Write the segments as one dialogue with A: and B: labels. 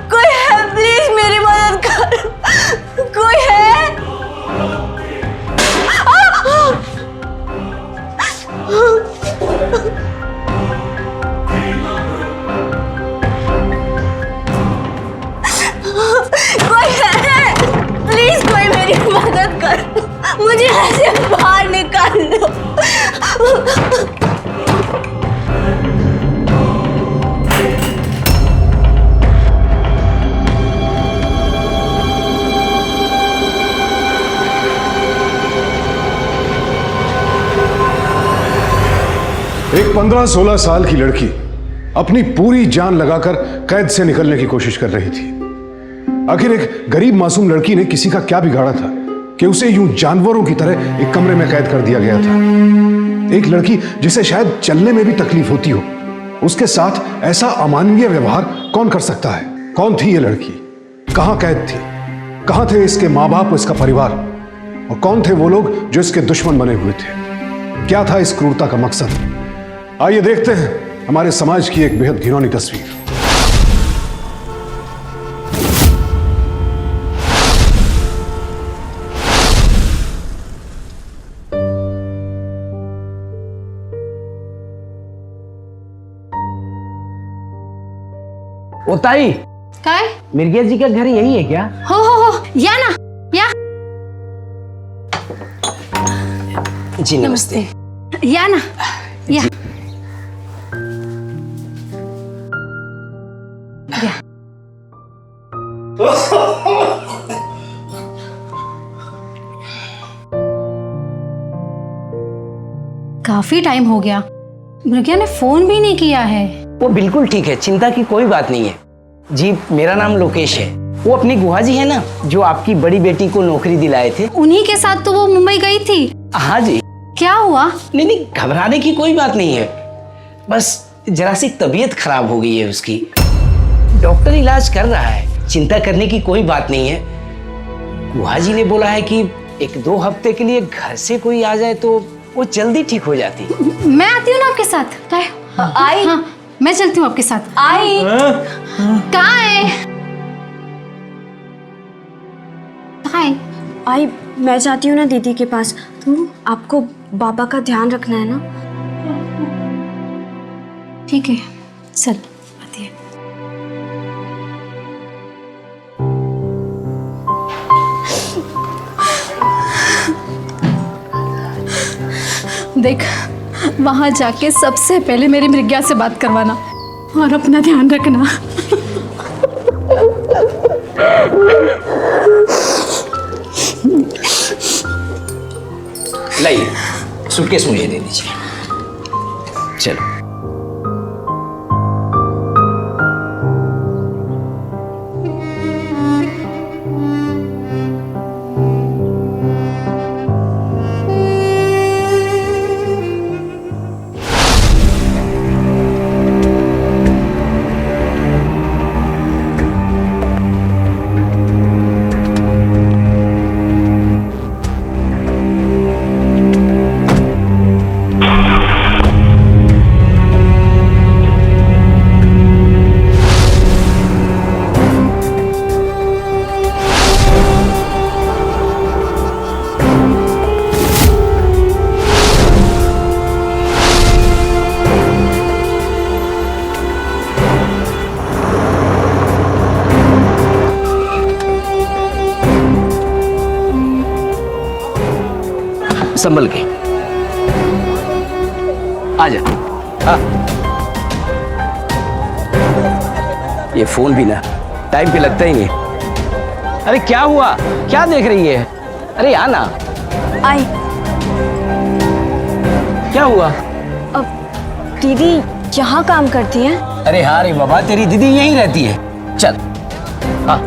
A: कोई है, प्लीज मेरी मदद कर, कोई है? कोई है, प्लीज कोई मेरी मदद कर, मुझे ऐसे बाहर निकाल दो।
B: एक 15-16 साल की लड़की अपनी पूरी जान लगाकर कैद से निकलने की कोशिश कर रही थी। आखिर एक गरीब मासूम लड़की ने किसी का क्या बिगाड़ा था कि उसे यूं जानवरों की तरह एक कमरे में कैद कर दिया गया था। एक लड़की जिसे शायद चलने में भी तकलीफ होती हो, उसके साथ ऐसा अमानवीय व्यवहार कौन कर सकता है? कौन थी ये लड़की? कहां कैद थी? कहां थे इसके माँ बाप, इसका परिवार? और कौन थे वो लोग जो इसके दुश्मन बने हुए थे? क्या था इस क्रूरता का मकसद? आइए देखते हैं हमारे समाज की एक बेहद घिनौनी तस्वीर।
C: ओ ताई,
D: काय?
C: मिर्गिया जी का घर यही है क्या?
D: हो या ना या।
C: जी नमस्ते।
D: या ना या। काफी टाइम हो गया, मृग्या ने फोन भी नहीं किया है।
C: वो बिल्कुल ठीक है, चिंता की कोई बात नहीं है। जी मेरा नाम लोकेश है। वो अपनी गुहा जी है ना, जो आपकी बड़ी बेटी को नौकरी दिलाए थे,
D: उन्हीं के साथ तो वो मुंबई गई थी।
C: हाँ जी।
D: क्या हुआ?
C: नहीं, घबराने की कोई बात नहीं है, बस जरा सी तबीयत खराब हो गई है उसकी। डॉक्टर इलाज कर रहा है, चिंता करने की कोई बात नहीं है। गुहा जी ने बोला है कि 1-2 हफ्ते के लिए घर से कोई आ जाए तो वो जल्दी ठीक हो जाती।
D: मैं आती हूँ ना आपके साथ।
A: आई।
D: हाँ, मैं चलती हूँ आपके साथ।
A: आई।
D: कहाँ है? कहाँ है?
A: आई, मैं जाती हूँ ना दीदी के पास। आपको बाबा का ध्यान रखना है ना।
D: ठीक है, चल आती है। देख, वहां जाके सबसे पहले मेरी मृग्या से बात करवाना और अपना ध्यान रखना।
C: लाइए, सूटकेस मुझे दे दीजिए। चलो। संभल के आजा। हाँ, ये फोन भी ना टाइम पे लगता ही नहीं। अरे क्या हुआ, क्या देख रही है? अरे आना।
A: आई।
C: क्या हुआ?
A: अब दीदी यहाँ काम करती हैं?
C: अरे हाँ रे बाबा, तेरी दीदी यहीं रहती है। चल। हाँ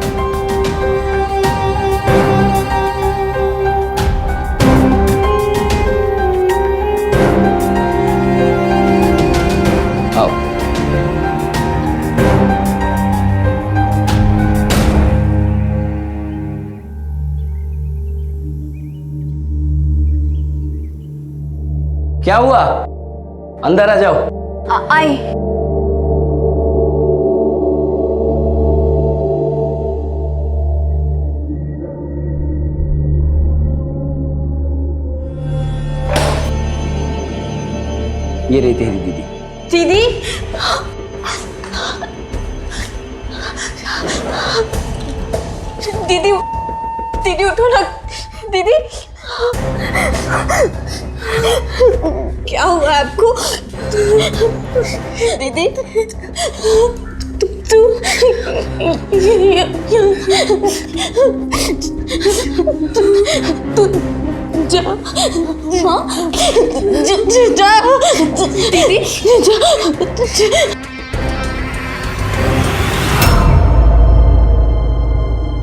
C: क्या हुआ? अंदर आ जाओ।
A: आए।
C: ये रही तेरी दीदी।
A: दीदी, दीदी, दीदी उठो ना। दीदी, क्या हुआ आपको? दीदी, तू जा माँ, जा दीदी, जा।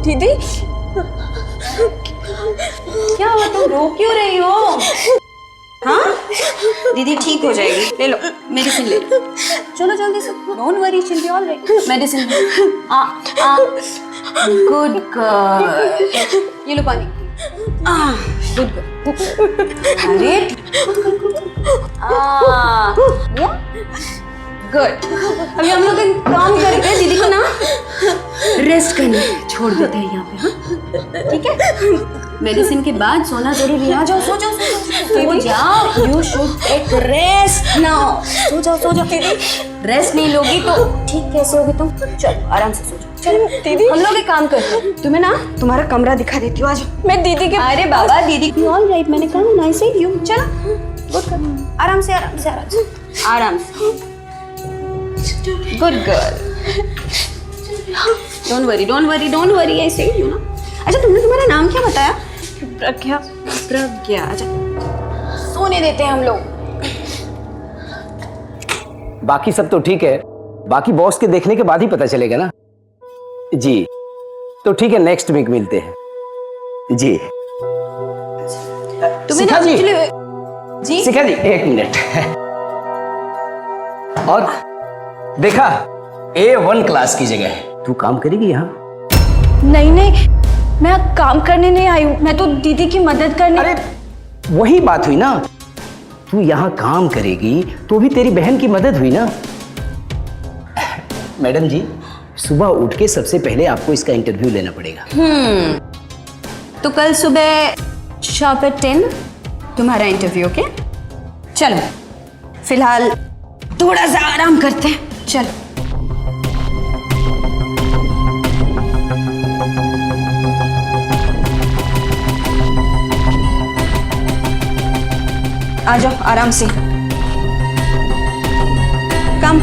A: दीदी, क्या हुआ? तुम रो क्यों रही हो? हाँ दीदी ठीक हो जाएगी, ले लो मेडिसिन ले लो। चलो जल्दी से, don't worry, she'll be alright. Medicine good girl, ये लो पानी। Good girl. अरे गुड। अभी हम लोग एक काम करते हैं, दीदी को ना रेस्ट करने छोड़ देते हैं यहाँ पे। हाँ ठीक है, मेडिसिन के बाद सोना जरूरी है। आ जाओ, सो जाओ, सो जाओ। You should take rest now. सो जाओ, सो जाओ। दीदी रेस्ट नहीं लोगी तो ठीक कैसे होगी तुम? चलो आराम से सो जाओ। चलो दीदी, हम लोग एक काम करते हैं, तुम्हें ना तुम्हारा कमरा दिखा देती हूँ। आ जाओ। मैं दीदी के, अरे बाबा दीदी की ऑल राइट, मैंने कहा ना, ऐसे ही यू। चलो गुड कर, आराम से आराम से आराम से आराम से। Good girl, don't worry, don't worry, don't worry, ऐसे ही यू ना। अच्छा तुमने तुम्हारा नाम क्या बताया? प्रज्ञा। प्रज्ञा, अच्छा सोने देते हैं हम लोग।
C: बाकी सब तो ठीक है, बाकी बॉस के देखने के बाद ही पता चलेगा ना। जी तो ठीक है, नेक्स्ट वीक मिलते हैं जी। शिखा जी,
A: जी
C: शिखा जी एक मिनट। और देखा, A1 क्लास की जगह है, तू काम करेगी यहाँ?
A: नहीं नहीं, मैं काम करने नहीं आई हूँ, मैं तो दीदी की मदद करने।
C: अरे वही बात हुई ना, तू यहाँ काम करेगी तो भी तेरी बहन की मदद हुई ना। मैडम जी, सुबह उठ के सबसे पहले आपको इसका इंटरव्यू लेना पड़ेगा।
A: तो कल सुबह शार्प एट 10 तुम्हारा इंटरव्यू। ओके चलो, फिलहाल थोड़ा सा आराम करते हैं। चलो आ जाओ आराम से। कम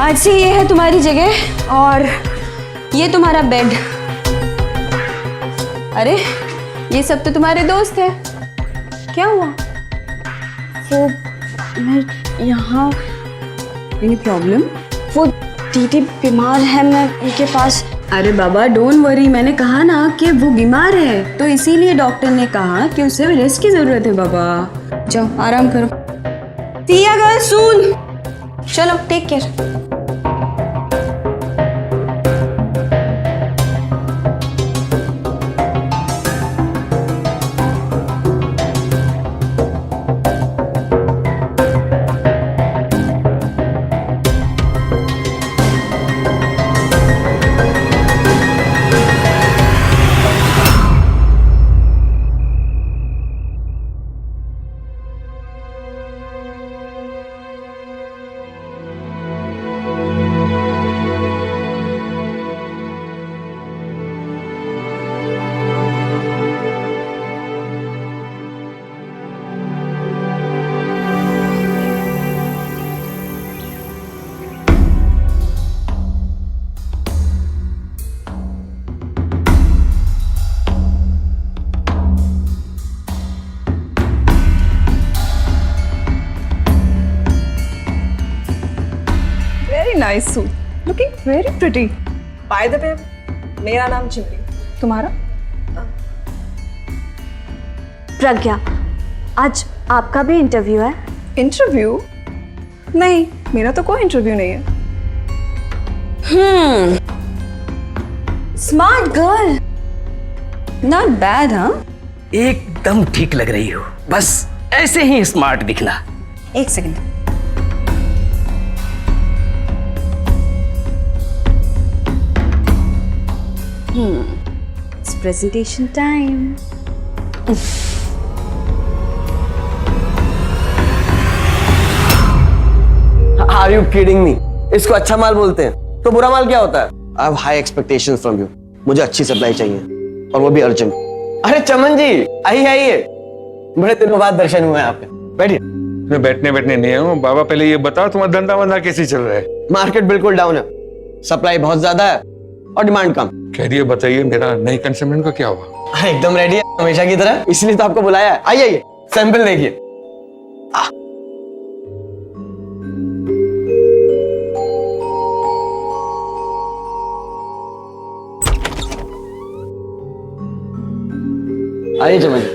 A: आज से ये है तुम्हारी जगह और ये तुम्हारा बेड। अरे ये सब तो तुम्हारे दोस्त हैं। क्या हुआ? वो मैं यहाँ, एनी प्रॉब्लम? वो दीदी बीमार है, मैं उनके पास। अरे बाबा डोंट वरी, मैंने कहा ना कि वो बीमार है, तो इसीलिए डॉक्टर ने कहा कि उसे रेस्ट की जरूरत है। बाबा जाओ आराम करो। सिया गर्ल सुन, चलो take care.
E: nice suit. Looking very pretty. By the way, मेरा नाम चिमली, तुम्हारा?
A: प्रज्ञा, आज आपका भी इंटरव्यू है?
E: इंटरव्यू? नहीं, मेरा तो कोई इंटरव्यू नहीं है।
A: Smart girl. नॉट बैड हाँ।
C: एकदम ठीक लग रही हो, बस ऐसे ही स्मार्ट दिखना।
A: एक second. It's presentation time.
F: Are you kidding me? इसको अच्छा माल बोलते हैं, तो बुरा माल क्या होता है? I have high expectations from you. मुझे अच्छी सप्लाई चाहिए और वो भी अर्जेंट। अरे चमन जी आइए आइए, बड़े दिनों बाद दर्शन हुए आपके। बैठिए।
G: मैं बैठने नहीं आया हूँ बाबा, पहले ये बताओ तुम्हारा धंधा वंधा कैसे चल रहा है?
F: मार्केट बिल्कुल डाउन है, सप्लाई बहुत ज्यादा है और डिमांड कम।
G: कह रही है बताइए, मेरा नई कंसाइनमेंट का क्या हुआ?
F: एकदम रेडी है हमेशा की तरह, इसलिए तो आपको बुलाया है। आइए आइए, सैंपल देखिए। आइए चमन जी।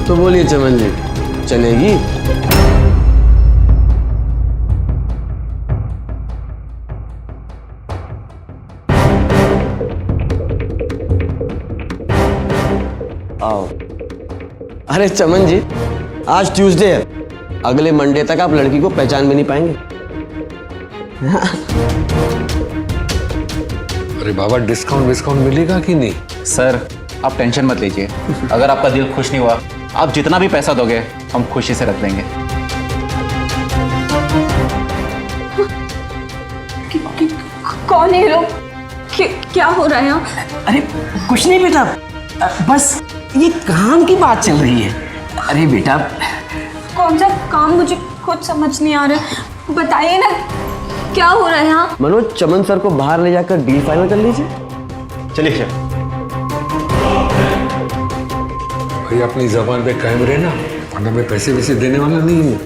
F: तो बोलिए चमन जी, चलेगी? आओ। अरे चमन जी, आज ट्यूसडे है, अगले मंडे तक आप लड़की को पहचान भी नहीं पाएंगे।
G: अरे बाबा, डिस्काउंट मिलेगा कि नहीं?
H: सर आप टेंशन मत लीजिए, अगर आपका दिल खुश नहीं हुआ, आप जितना भी पैसा दोगे हम खुशी से रख लेंगे।
A: कौन है लोग? क्या हो रहा है यहाँ?
C: अरे कुछ नहीं बेटा, बस ये काम की बात चल रही है। अरे बेटा,
A: कौन सा काम? मुझे खुद समझ नहीं आ रहा, बताइए ना क्या हो रहा है यहाँ?
F: मनोज, चमन सर को बाहर ले जाकर डील फाइनल कर लीजिए। चलिए सर।
G: भाई अपनी जबान पे कायम रहना, वरना मैं पैसे वैसे देने वाला नहीं हूँ।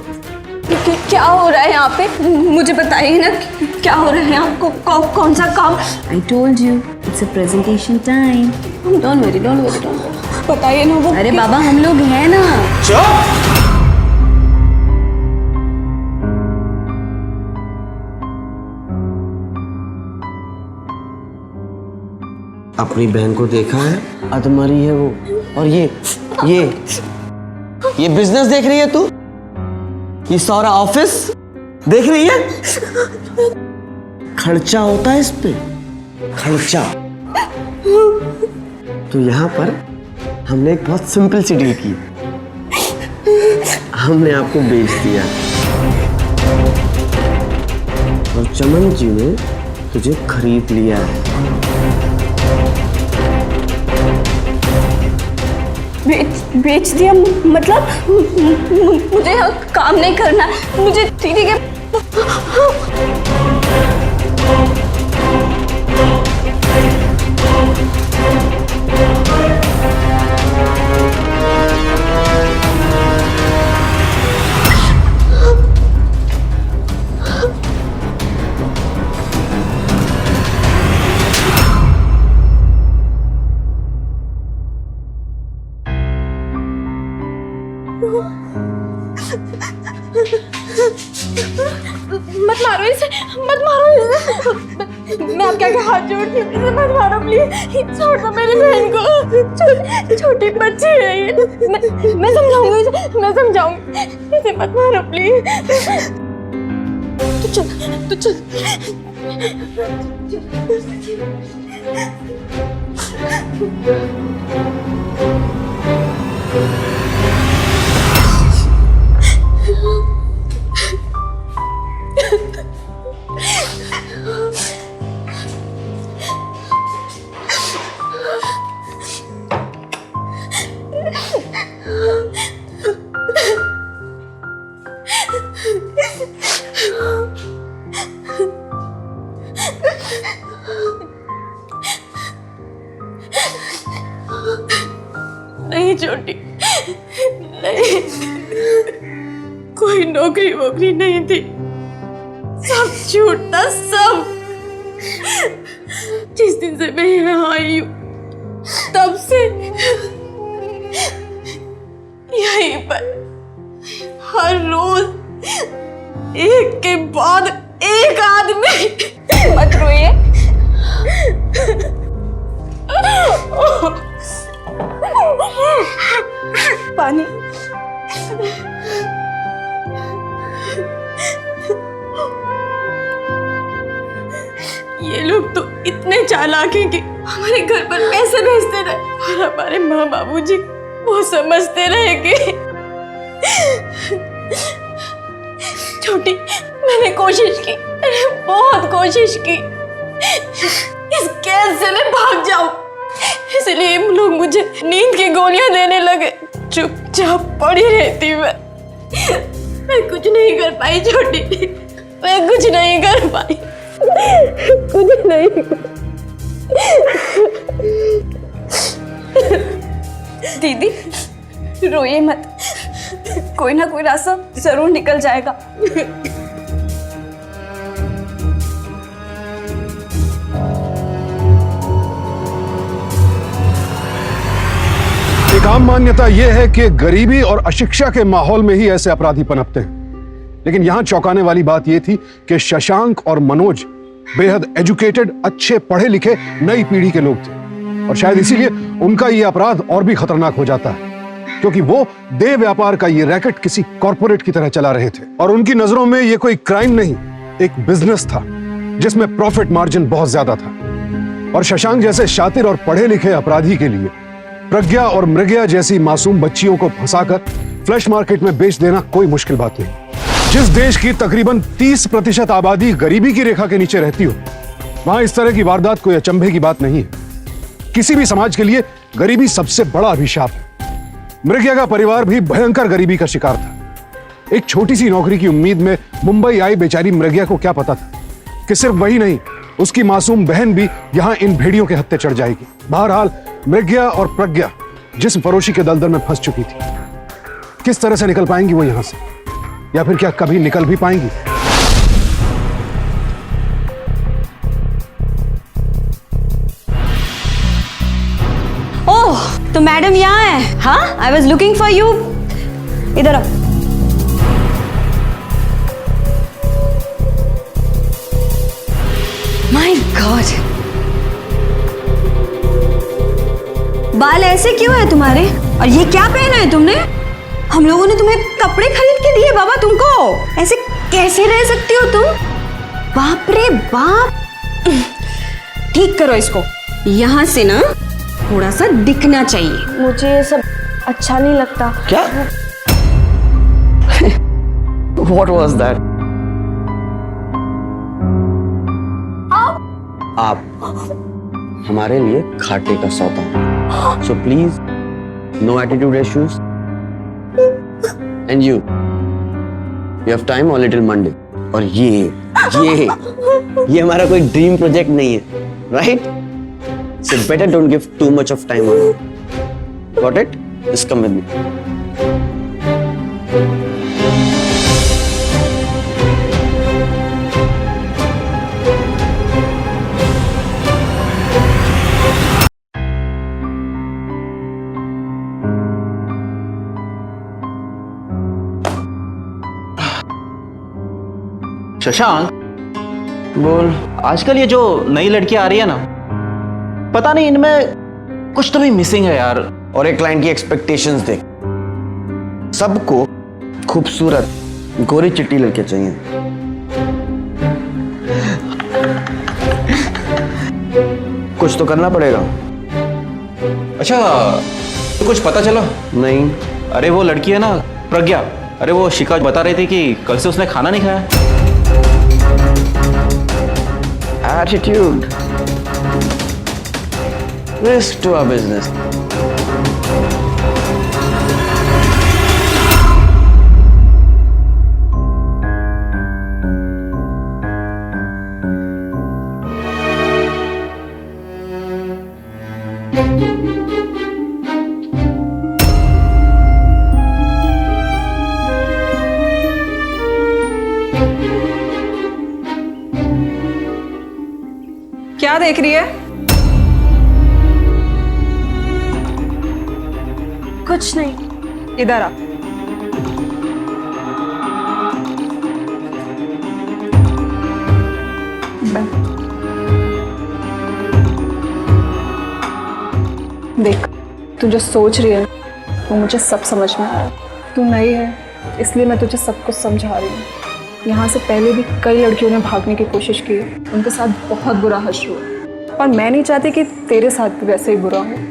A: क्या हो रहा है यहाँ पे? मुझे बताइए ना क्या हो रहा है यहाँ? कौन सा काम? I told you it's a presentation time. Don't worry. बताइए ना वो। अरे बाबा हम लोग हैं ना।
F: अपनी बहन को देखा है, अधमरी है वो। और ये बिजनेस देख रही है तू? ये सारा ऑफिस देख रही है? खर्चा होता है इस पे, खर्चा। तो यहाँ पर हमने एक बहुत सिंपल सी डील की, हमने आपको बेच दिया और चमन जी ने तुझे खरीद लिया है।
A: बेच दिया मतलब? मुझे यहाँ काम नहीं करना, मुझे दीदी के
D: मत मारो इसे, मत मारो इसे। मैं आपके आगे हाथ जोड़ती हूँ, इसे मत मारो प्लीज। छोड़ दो मेरी बहन को, छोटी बच्ची है ये। मैं समझाऊंगी इसे, मैं समझाऊंगी। इसे मत मारो प्लीज। तू चल। नहीं छोटी, नहीं, कोई नौकरी वोकरी नहीं थी, सब झूठ था सब। जिस दिन से मैं यहाँ आई हूँ तब से यहीं पर हर रोज एक के बाद एक आदमी।
E: मत रोइए। पानी।
D: ये लोग तो इतने चालाक हैं कि हमारे घर पर पैसे भेजते रहे और हमारे माँ बाबूजी वो समझते रहे कि छोटी, मैंने कोशिश की, मैंने बहुत कोशिश की इस कैद से मैं भाग जाऊं, इसलिए हम लोग मुझे नींद की गोलियां देने लगे। चुपचाप पड़ी रहती मैं कुछ नहीं कर पाई छोटी, मैं कुछ नहीं कर पाई, कुछ नहीं।
E: दीदी रोइए मत, कोई ना कोई रास्ता जरूर निकल जाएगा।
B: एक आम मान्यता यह है कि गरीबी और अशिक्षा के माहौल में ही ऐसे अपराधी पनपते हैं, लेकिन यहां चौंकाने वाली बात यह थी कि शशांक और मनोज बेहद एजुकेटेड, अच्छे पढ़े लिखे नई पीढ़ी के लोग थे और शायद इसीलिए उनका यह अपराध और भी खतरनाक हो जाता है, क्योंकि वो देह व्यापार का ये रैकेट किसी कॉर्पोरेट की तरह चला रहे थे और उनकी नजरों में यह कोई क्राइम नहीं, एक बिजनेस था जिसमें प्रॉफिट मार्जिन बहुत ज्यादा था। और शशांक जैसे शातिर और पढ़े लिखे अपराधी के लिए प्रज्ञा और मृग्या जैसी मासूम बच्चियों को फंसाकर फ्लैश मार्केट में बेच देना कोई मुश्किल बात नहीं। जिस देश की तकरीबन 30% आबादी गरीबी की रेखा के नीचे रहती हो, वहां इस तरह की वारदात कोई अचंभे की बात नहीं है। किसी भी समाज के लिए गरीबी सबसे बड़ा अभिशाप है। मृग्या का परिवार भी भयंकर गरीबी का शिकार था। एक छोटी सी नौकरी की उम्मीद में मुंबई आई बेचारी मृग्या को क्या पता था कि सिर्फ वही नहीं, उसकी मासूम बहन भी यहां इन भेड़ियों के हत्थे चढ़ जाएगी। बहरहाल मृग्या और प्रज्ञा जिस्म फरोशी के दलदल में फंस चुकी थी। किस तरह से निकल पाएंगी वो यहां से, या फिर क्या कभी निकल भी पाएंगी?
A: ओह, तो मैडम यहाँ है। हाँ, I was looking for you. इधर आओ। माय गॉड, बाल ऐसे क्यों है तुम्हारे? और ये क्या पहना है तुमने? हम लोगों ने तुम्हें कपड़े खरीद के दिए बाबा तुमको, ऐसे कैसे रह सकती हो तुम? बाप रे बाप। ठीक करो इसको, यहां से ना थोड़ा सा दिखना चाहिए।
D: मुझे ये सब अच्छा नहीं लगता।
F: क्या? What was that? आप हमारे लिए खाटे का सौदा। So please, no attitude issues. And you have time or little Monday. और ये हमारा कोई ड्रीम प्रोजेक्ट नहीं है, right? So better don't give too much of time on it. Got it? Just come with me.
H: Shashank,
F: बोल।
H: आजकल ये जो नई लड़कियां आ रही है ना, पता नहीं इनमें कुछ तो भी मिसिंग है यार।
F: और एक क्लाइंट की एक्सपेक्टेशंस देख, सबको खूबसूरत गोरी चिट्टी लड़के चाहिए। कुछ तो करना पड़ेगा।
H: अच्छा, तो कुछ पता चला?
F: नहीं।
H: अरे वो लड़की है ना प्रज्ञा, अरे वो शिकायत बता रही थी कि कल से उसने खाना नहीं खाया।
F: Attitude. Risk to our business.
I: क्या देख रही है?
E: कुछ नहीं।
I: इधर आ। देख, तू जो सोच रही है वो मुझे सब समझ में आ रहा है। तू नई है इसलिए मैं तुझे सब कुछ समझा रही हूँ। यहाँ से पहले भी कई लड़कियों ने भागने की कोशिश की है, उनके साथ बहुत बुरा हश्र हुआ, और मैं नहीं चाहती कि तेरे साथ भी वैसे ही बुरा हो।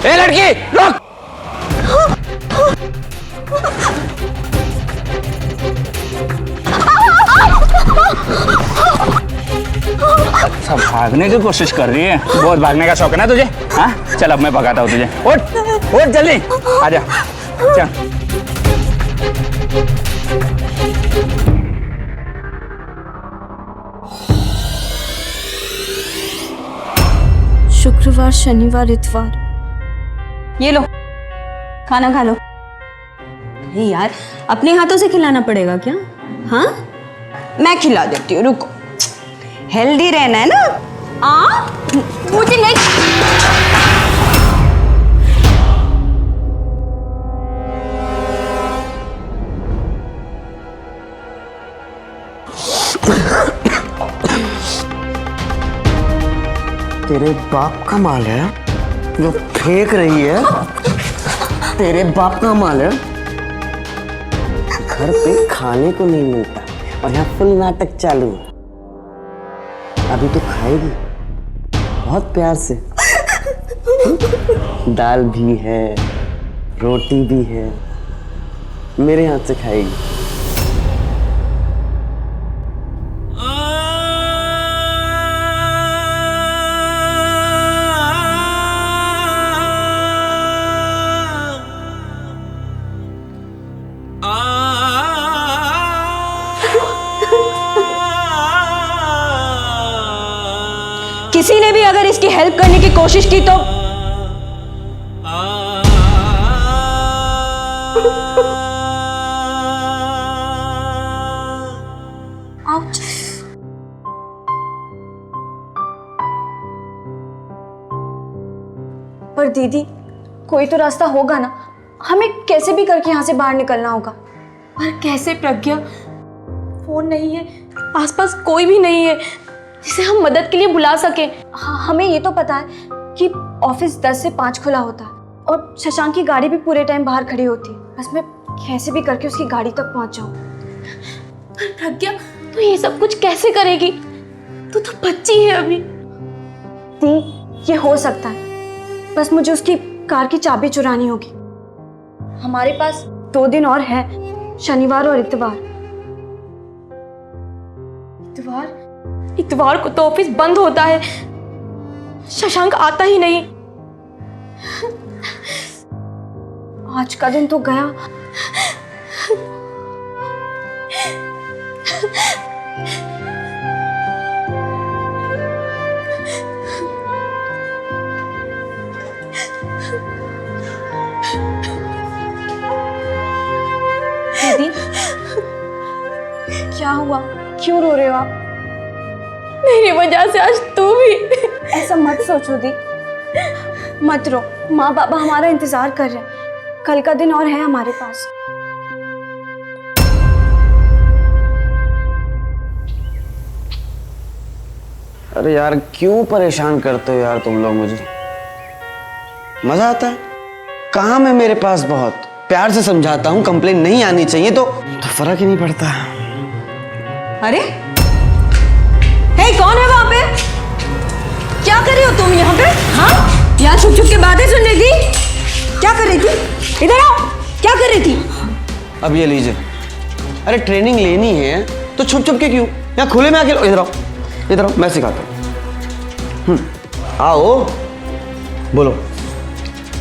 C: ए लड़की रुक! अच्छा भागने की कोशिश कर रही है? बहुत भागने का शौक है ना तुझे? हाँ चल अब मैं भगाता हूँ तुझे। उठ उठ जल्दी आजा चल।
E: शुक्रवार, शनिवार, इतवार। ये लो, खाना खा लो। अरे यार, अपने हाथों से खिलाना पड़ेगा क्या? हाँ, मैं खिला देती हूँ, रुको। हेल्दी रहना है ना? मुझे नहीं।
F: तेरे बाप का माल है जो फेंक रही है। तेरे बाप का माल है। घर पे खाने को नहीं मिलता और यहाँ फुल नाटक चालू। अभी तो खाएगी बहुत प्यार से। दाल भी है, रोटी भी है, मेरे हाथ से खाएगी।
E: किसी ने भी अगर इसकी हेल्प करने की कोशिश की तो आउच। पर दीदी, कोई तो रास्ता होगा ना? हमें कैसे भी करके यहाँ से बाहर निकलना होगा। पर कैसे प्रज्ञा? फोन नहीं है, आसपास कोई भी नहीं है जिसे हम मदद के लिए बुला सके। हमें ये तो पता है कि ऑफिस 10 से 5 खुला होता है और शशांक की गाड़ी भी पूरे टाइम बाहर खड़ी होती है। बस मैं कैसे भी करके उसकी गाड़ी तक पहुंच जाऊं। पर प्रज्ञा, तू ये सब कुछ कैसे करेगी? तू तो बच्ची है अभी। दी, ये हो सकता है, बस मुझे उसकी कार की चाबी चुरानी होगी। हमारे पास 2 दिन और है, शनिवार और इतवार। इतवार को तो ऑफिस बंद होता है, शशांक आता ही नहीं। आज का दिन तो गया। दीदी क्या हुआ, क्यों रो रहे हो आप?
D: मेरी वजह से आज तू भी।
E: ऐसा मत सोचो दी, मत रो। माँ बाबा हमारा इंतजार कर रहे हैं, कल का दिन और है हमारे पास।
F: अरे यार क्यों परेशान करते हो यार तुम लोग मुझे? मजा आता है? काम है मेरे पास बहुत, प्यार से समझाता हूँ, कंप्लेन नहीं आनी चाहिए तो फर्क ही नहीं पड़ता।
E: अरे हे, कौन है वहां पे? क्या कर रही हो तुम यहाँ पे? हाँ, यहाँ छुप छुप के बातें सुन रही थी? क्या कर रही थी? इधर आओ, क्या कर रही थी?
F: अब ये लीजिए। अरे ट्रेनिंग लेनी है तो छुप छुप के क्यों, यहाँ खुले में आके। इधर आओ, इधर आओ, मैं सिखाता हूँ। आओ, बोलो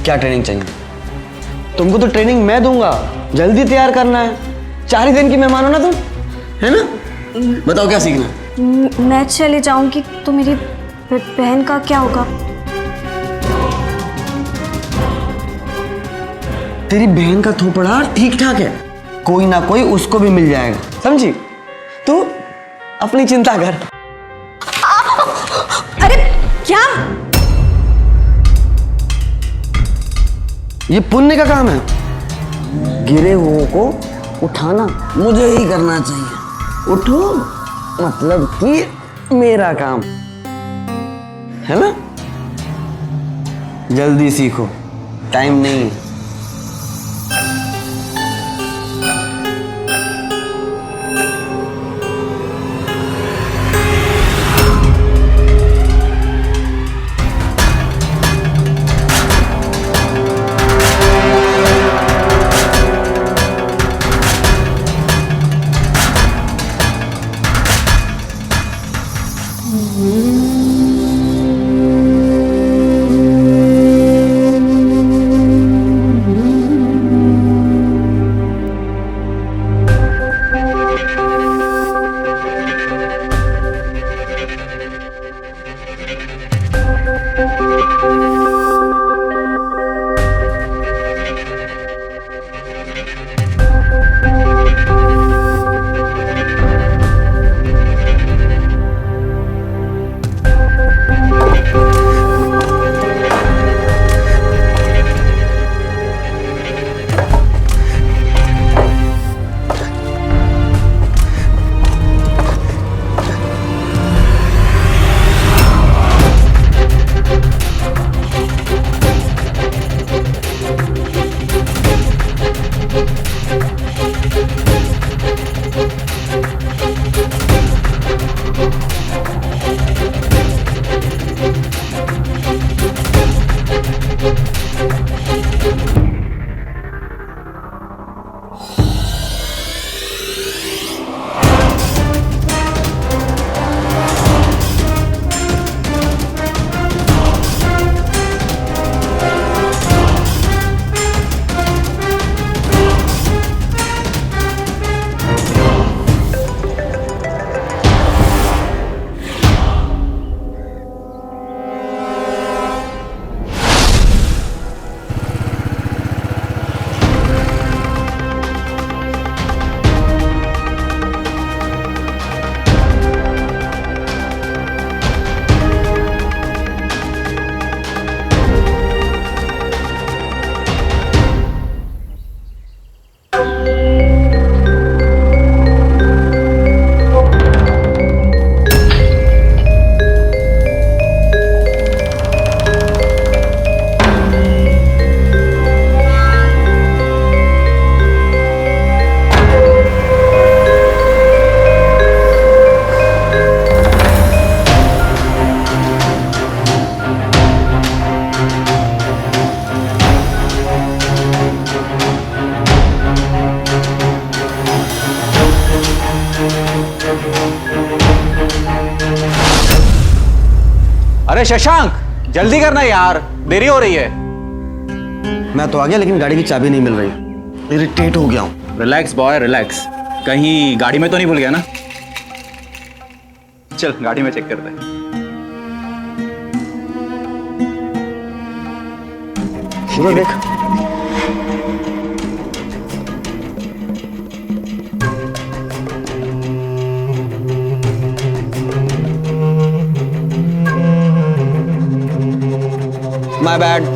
F: क्या ट्रेनिंग चाहिए? तुमको तो ट्रेनिंग मैं दूंगा, जल्दी तैयार करना है। 4 ही दिन की मेहमान हो ना तुम, है ना? बताओ क्या सीखना है?
E: मैं चले जाऊंगी तो मेरी बहन का क्या होगा?
F: तेरी बहन का थोपड़ा ठीक ठाक है, कोई ना कोई उसको भी मिल जाएगा, समझी? तू अपनी चिंता कर।
E: अरे क्या?
F: ये पुण्य का काम है, गिरे हुओं को उठाना मुझे ही करना चाहिए। उठो मतलब कि मेरा काम है ना? जल्दी सीखो, टाइम नहीं है।
H: अरे शशांक, जल्दी करना यार, देरी हो रही है।
F: मैं तो आ गया लेकिन गाड़ी की चाबी नहीं मिल रही, इरिटेट हो गया हूँ।
H: रिलैक्स बॉय रिलैक्स, कहीं गाड़ी में तो नहीं भूल गया ना? चल गाड़ी में चेक करते हैं।
F: शुरू देख। My bad.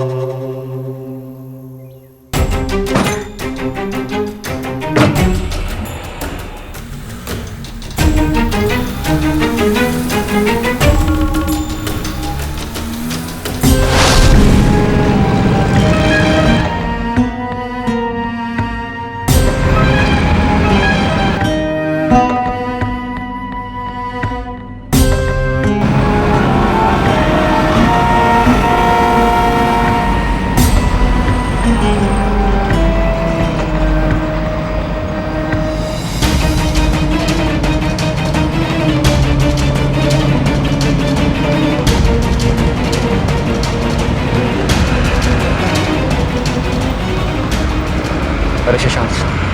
H: अरे शशांक,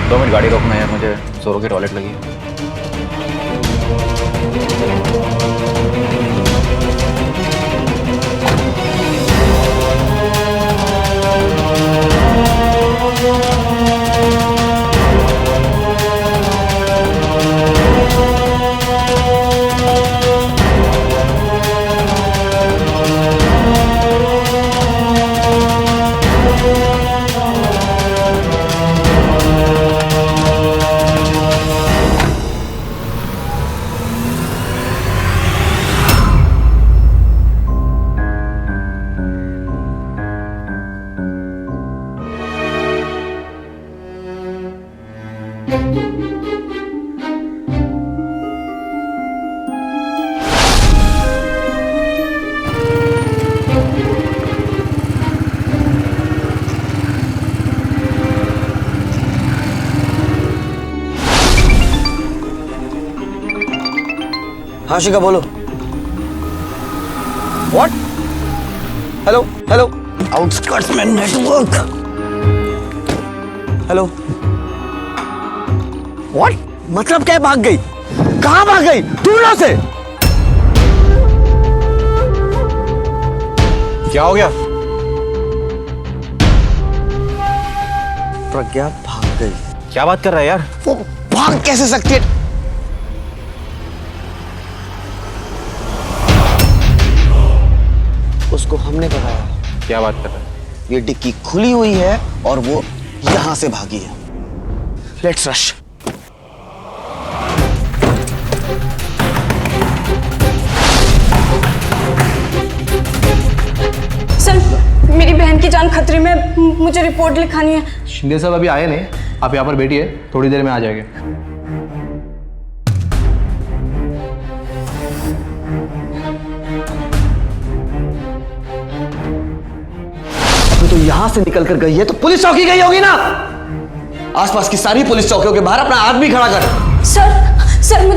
H: 2 मिनट गाड़ी रोकना यार, मुझे जोरों की टॉयलेट लगी है।
F: हाँ शिखा बोलो। व्हाट? हेलो हेलो, आउटस्कर्ट्स में नेटवर्क। हेलो, व्हाट मतलब क्या? भाग गई? कहां भाग गई? ढूंढो से।
H: क्या हो गया?
F: प्रज्ञा भाग गई।
H: क्या बात कर रहा है यार?
F: वो भाग कैसे सकती है? उसको हमने बताया।
H: क्या बात कर रहा है?
F: ये डिक्की खुली हुई है और वो यहां से भागी है। Let's rush.
E: सर, मेरी बहन की जान खतरे में, मुझे रिपोर्ट लिखानी है।
J: शिंदे साहब अभी आए नहीं, आप यहाँ पर बैठिए, थोड़ी देर में आ जाएंगे।
F: अभी तो यहां से निकल कर गई है तो पुलिस चौकी गई होगी ना। आसपास की सारी पुलिस चौकियों के बाहर अपना आदमी खड़ा कर।
E: सर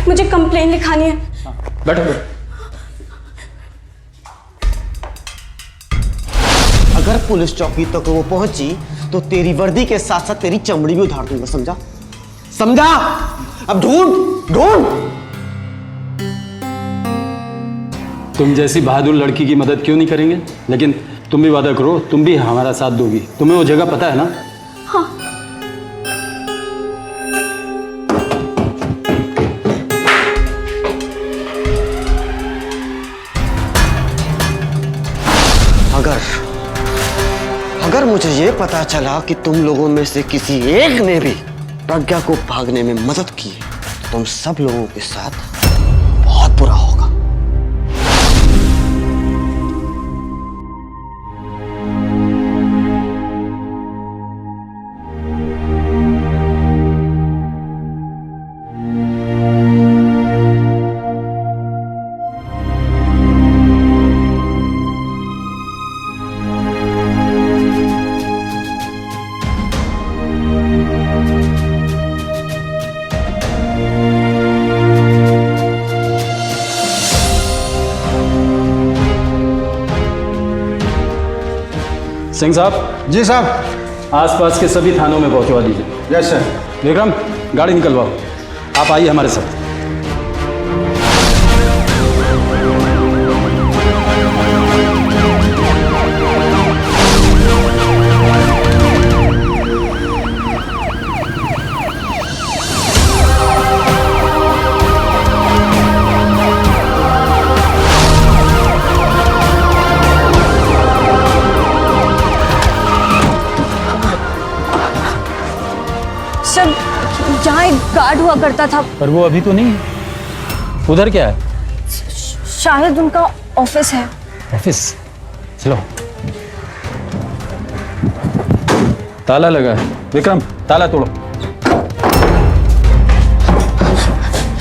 E: मुझे कंप्लेन लिखानी है।
J: बैठो बैठो।
F: अगर पुलिस चौकी तक वो पहुंची तो तेरी वर्दी के साथ साथ तेरी चमड़ी भी उधार दूंगा, समझा? समझा? अब ढूंढ ढूंढ।
K: तुम जैसी बहादुर लड़की की मदद क्यों नहीं करेंगे? लेकिन तुम भी वादा करो, तुम भी हमारा साथ दोगी। तुम्हें वो जगह पता है ना?
E: हाँ।
F: अगर मुझे ये पता चला कि तुम लोगों में से किसी एक ने भी प्रज्ञा को भागने में मदद की तो तुम सब लोगों के साथ बहुत बुरा होगा।
K: सिंह साहब।
B: जी साहब।
K: आसपास के सभी थानों में पहुंचवा दीजिए।
B: Yes sir.
K: विक्रम, गाड़ी निकलवाओ। आप आइए हमारे साथ।
E: जहाँ एक गार्ड हुआ करता था।
K: पर वो अभी तो नहीं है। उधर क्या है?
E: शायद उनका ऑफिस है।
K: ऑफिस? चलो। ताला लगा है। विक्रम, ताला तोड़ो।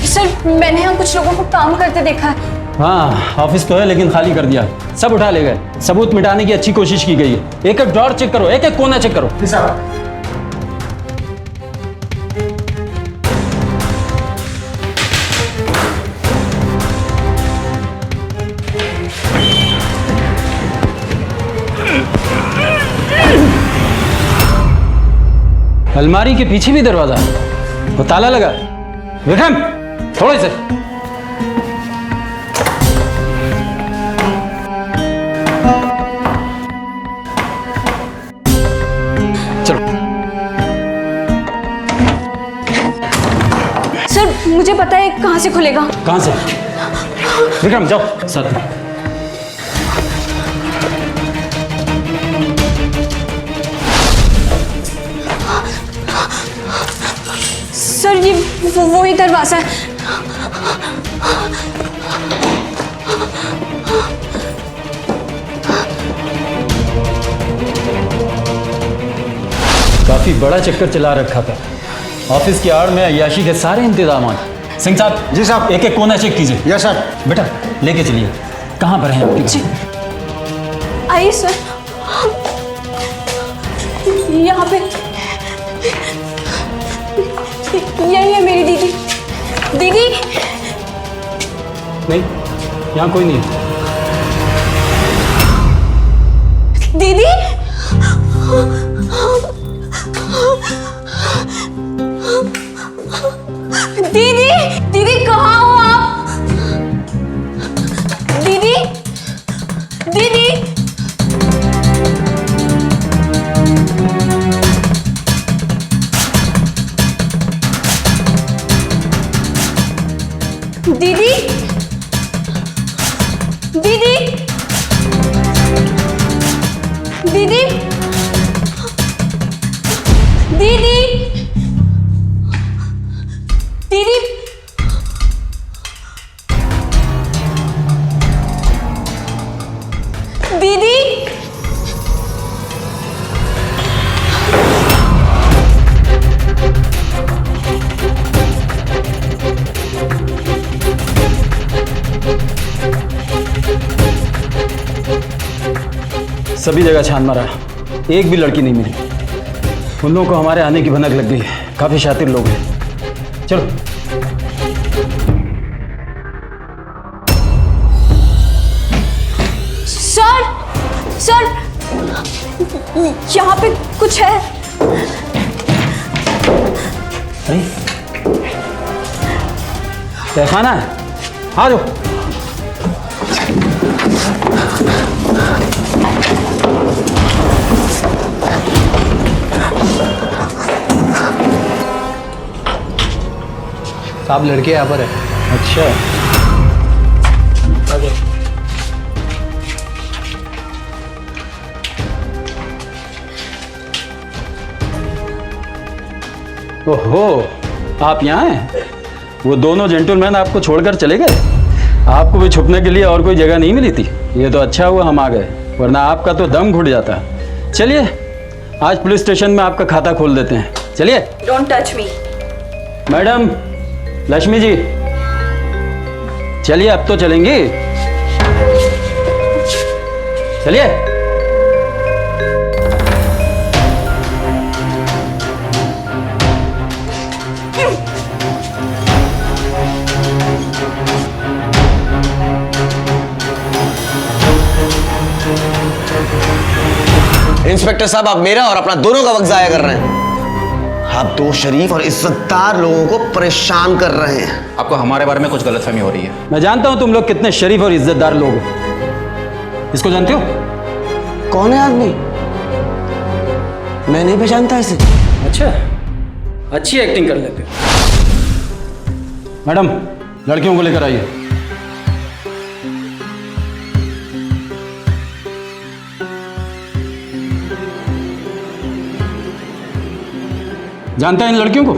E: सर, मैंने यहाँ कुछ लोगों को काम करते देखा है।
K: हाँ, ऑफिस तो है लेकिन खाली कर दिया। सब उठा ले गए। सबूत मिटाने की अच्छी कोशिश की गई है। एक एक ड्रॉर चेक करो, एक एक कोना चेक करो। अलमारी के पीछे भी दरवाजा है, वो ताला लगा। विक्रम, थोड़े से। चलो।
E: सर, मुझे पता है कहाँ से खुलेगा।
K: कहां से? विक्रम, जाओ साथ में।
E: सर, ये वही दरवाजा है।
K: काफी बड़ा चक्कर चला रखा था। ऑफिस की आड़ में अय्याशी के सारे इंतजाम। सिंह साहब।
B: जी साहब।
K: एक एक कोना चेक कीजिए।
B: Yes sir.
K: बेटा लेके चलिए। कहाँ पर है आपकी?
E: आइए सर, यहाँ पे। यही है मेरी दीदी। दीदी।
K: नहीं, यहाँ कोई नहीं है।
E: दीदी। दीदी, दीदी कहाँ हो आप? दीदी, दीदी। दीदी, दीदी, दीदी, दीदी, दीदी। दीदी।
K: सभी जगह छान मारा, एक भी लड़की नहीं मिली। उन लोगों को हमारे आने की भनक लग गई है। काफी शातिर लोग हैं। चलो।
E: सर, सर, यहाँ पे कुछ है।
K: अरे, तहखाना है। आ जाओ।
J: साहब, लड़के यहाँ पर है।
K: अच्छा, ओहो, आप यहाँ हैं? वो दोनों जेंटलमैन आपको छोड़कर चले गए? आपको भी छुपने के लिए और कोई जगह नहीं मिली थी? ये तो अच्छा हुआ हम आ गए, वरना आपका तो दम घुट जाता। चलिए, आज पुलिस स्टेशन में आपका खाता खोल देते हैं। चलिए।
E: Don't touch me.
K: Madam, Lakshmi ji, चलिए अब तो चलेंगी। चलिए।
F: इंस्पेक्टर साहब, आप मेरा और अपना दोनों का वक्त जाया कर रहे हैं। आप दो शरीफ और इज्जतदार लोगों को परेशान कर रहे हैं।
H: आपको हमारे बारे में कुछ गलतफहमी हो रही है।
K: मैं जानता हूं तुम लोग कितने शरीफ और इज्जतदार लोग हो। इसको जानते हो?
F: कौन है आदमी? मैं नहीं पहचानता इसे।
K: अच्छा, अच्छी एक्टिंग कर लेते हो। मैडम, लड़कियों को लेकर आइए। जानता है इन लड़कियों को?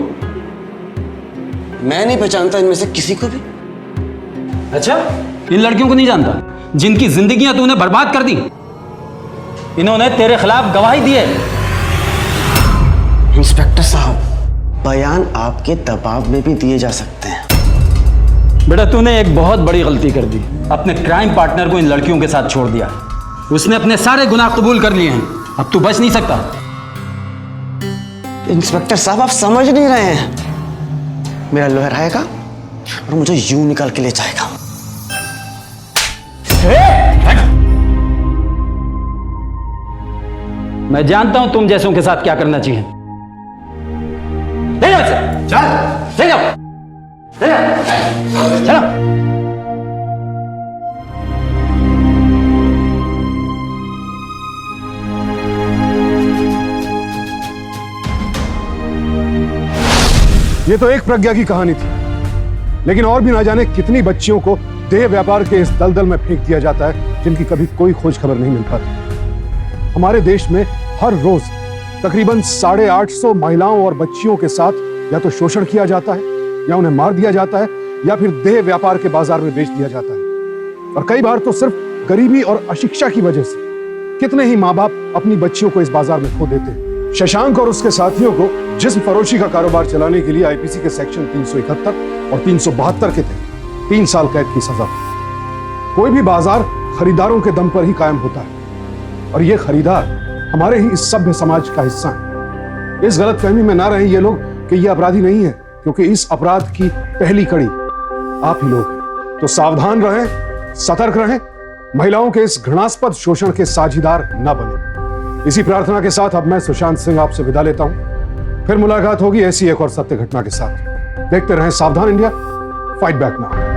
F: मैं नहीं पहचानता इनमें से किसी को भी।
K: अच्छा, इन लड़कियों को नहीं जानता जिनकी जिंदगियां तूने बर्बाद कर दी? इन्होंने तेरे खिलाफ गवाही दी है।
F: इंस्पेक्टर साहब, बयान आपके दबाव में भी दिए जा सकते हैं।
K: बेटा, तूने एक बहुत बड़ी गलती कर दी। अपने क्राइम पार्टनर को इन लड़कियों के साथ छोड़ दिया। उसने अपने सारे गुनाह कबूल कर लिए हैं। अब तू बच नहीं सकता।
F: इंस्पेक्टर साहब, आप समझ नहीं रहे हैं। मेरा लॉयर आएगा और मुझे यूं निकाल के ले जाएगा।
K: मैं जानता हूं तुम जैसों के साथ क्या करना चाहिए। ले जाओ इसे। चल, ले जाओ, ले जाओ, चलो।
B: ये तो एक प्रज्ञा की कहानी थी, लेकिन और भी ना जाने कितनी बच्चियों को देह व्यापार के इस दलदल में फेंक दिया जाता है जिनकी कभी कोई खोज खबर नहीं मिल पाती। हमारे देश में हर रोज तकरीबन 850 महिलाओं और बच्चियों के साथ या तो शोषण किया जाता है, या उन्हें मार दिया जाता है, या फिर देह व्यापार के बाजार में बेच दिया जाता है। और कई बार तो सिर्फ गरीबी और अशिक्षा की वजह से कितने ही माँ बाप अपनी बच्चियों को इस बाजार में खो देते हैं। शशांक और उसके साथियों को जिस्म फरोशी का कारोबार चलाने के लिए आईपीसी के सेक्शन 371 और 372 के तहत 3 साल कैद की सजा। कोई भी बाजार खरीदारों के दम पर ही कायम होता है, और ये खरीदार हमारे ही इस सभ्य समाज का हिस्सा है। इस गलतफहमी में ना रहें ये लोग कि ये अपराधी नहीं है, क्योंकि इस अपराध की पहली कड़ी आप ही लोग हैं। तो सावधान रहें, सतर्क रहें, महिलाओं के इस घृणास्पद शोषण के साझीदार न बने। इसी प्रार्थना के साथ अब मैं सुशांत सिंह आपसे विदा लेता हूं। फिर मुलाकात होगी ऐसी एक और सत्य घटना के साथ। देखते रहें सावधान इंडिया, फाइट बैक नाउ।